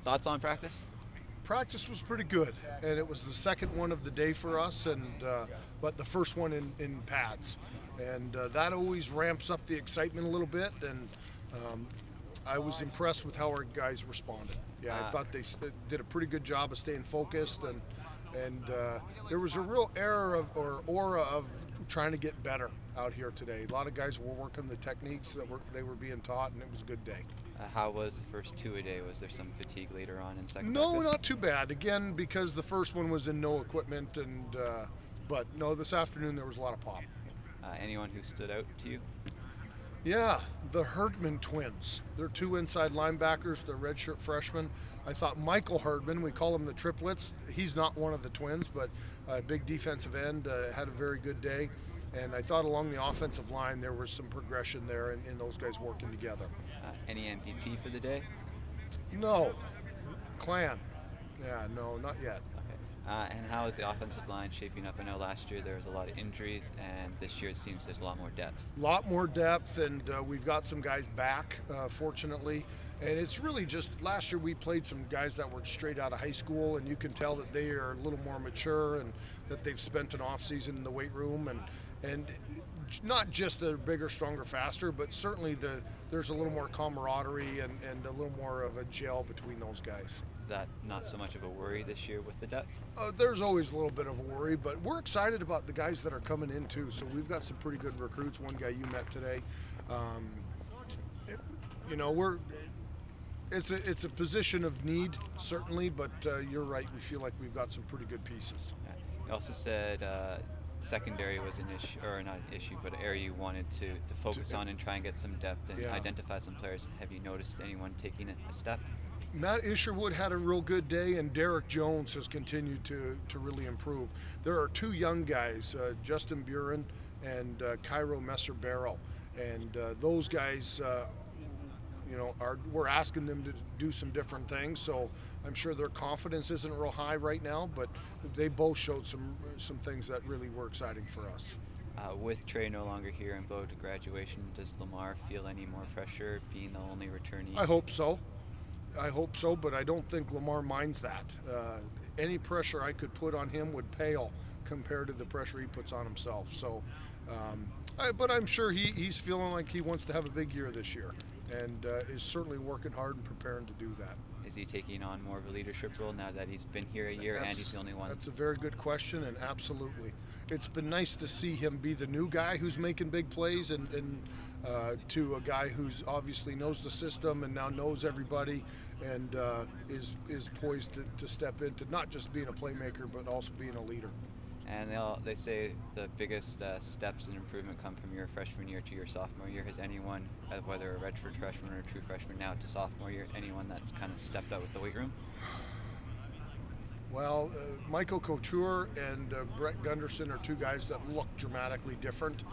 Thoughts on practice? Practice was pretty good, and it was the second one of the day for us, and but the first one in pads, and that always ramps up the excitement a little bit. And um, I was impressed with how our guys responded. Yeah, I Uh, thought they did a pretty good job of staying focused, and there was a real air of or aura of trying to get better out here today. A lot of guys were working the techniques that they were being taught, and it was a good day. how was the first two a day? Was there some fatigue later on in second No, practice? not too bad. Again, because the first one was in no equipment, and but no, this afternoon there was a lot of pop. Anyone who stood out to you? Yeah, the Herdman twins. They're two inside linebackers. They're redshirt freshmen. I thought Michael Herdman, we call him the triplets. He's not one of the twins, but a big defensive end, had a very good day. And I thought along the offensive line there was some progression there in those guys working together. Any MVP for the day? No, Clan. Yeah, no, not yet. Okay. And how is the offensive line shaping up? I know last year there was a lot of injuries, and this year it seems there's a lot more depth. A lot more depth, and we've got some guys back, fortunately. And it's really just last year we played some guys that were straight out of high school, and you can tell that they are a little more mature and that they've spent an off season in the weight room, and not just the bigger, stronger, faster, but certainly there's a little more camaraderie and a little more of a gel between those guys. Is that not so much of a worry this year with the depth? There's always a little bit of a worry, but we're excited about the guys that are coming in too. So we've got some pretty good recruits. One guy you met today. Um, it, you know, we're it's a position of need certainly, but you're right. We feel like we've got some pretty good pieces. Yeah. You also said secondary was an issue, or not an issue, but an area you wanted to To, focus on and try and get some depth and yeah, identify some players. Have you noticed anyone taking a step? Matt Isherwood had a real good day, and Derek Jones has continued to really improve. There are two young guys, Justin Buren and Cairo Messer Barrow, and those guys, are we're asking them to do some different things. So I'm sure their confidence isn't real high right now, but they both showed some things that really were exciting for us. With Trey no longer here and Bo to graduation, does Lamar feel any more pressure being the only returnee? I hope so. I hope so, but I don't think Lamar minds that. Any pressure I could put on him would pale compared to the pressure he puts on himself. So, but I'm sure he's feeling like he wants to have a big year this year, and is certainly working hard and preparing to do that. Is he taking on more of a leadership role now that he's been here a year and he's That's the only one? that's a very good question, and absolutely, it's been nice to see him be the new guy who's making big plays, and to a guy who's obviously knows the system and now knows everybody, and is poised to step into not just being a playmaker but also being a leader. And they say the biggest steps in improvement come from your freshman year to your sophomore year. Has anyone, whether a redshirt freshman or a true freshman now to sophomore year, anyone that's kind of stepped up with the weight room? Well, Michael Couture and Brett Gunderson are two guys that look dramatically different,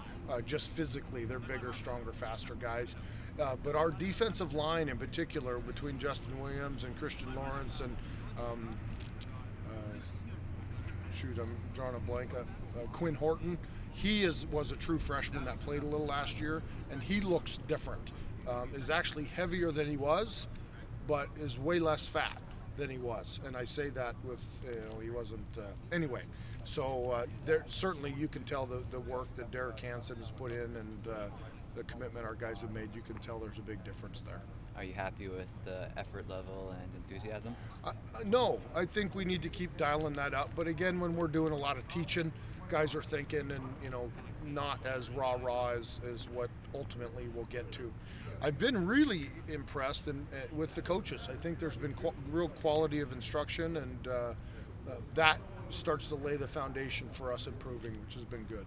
just physically. They're bigger, stronger, faster guys. But our defensive line, in particular, between Justin Williams and Christian Lawrence and um, uh, shoot, I'm drawing a blank. Quinn Horton. Was a true freshman that played a little last year, and he looks different. Is actually heavier than he was, but is way less fat than he was. And I say that with he wasn't anyway. So there certainly you can tell the work that Derek Hansen has put in, and the commitment our guys have made. You can tell there's a big difference there. Are you happy with the effort level and enthusiasm? No, I think we need to keep dialing that up. But again, when we're doing a lot of teaching, guys are thinking, and not as rah as what ultimately we'll get to. I've been really impressed with the coaches. I think there's been real quality of instruction, and that starts to lay the foundation for us improving, which has been good.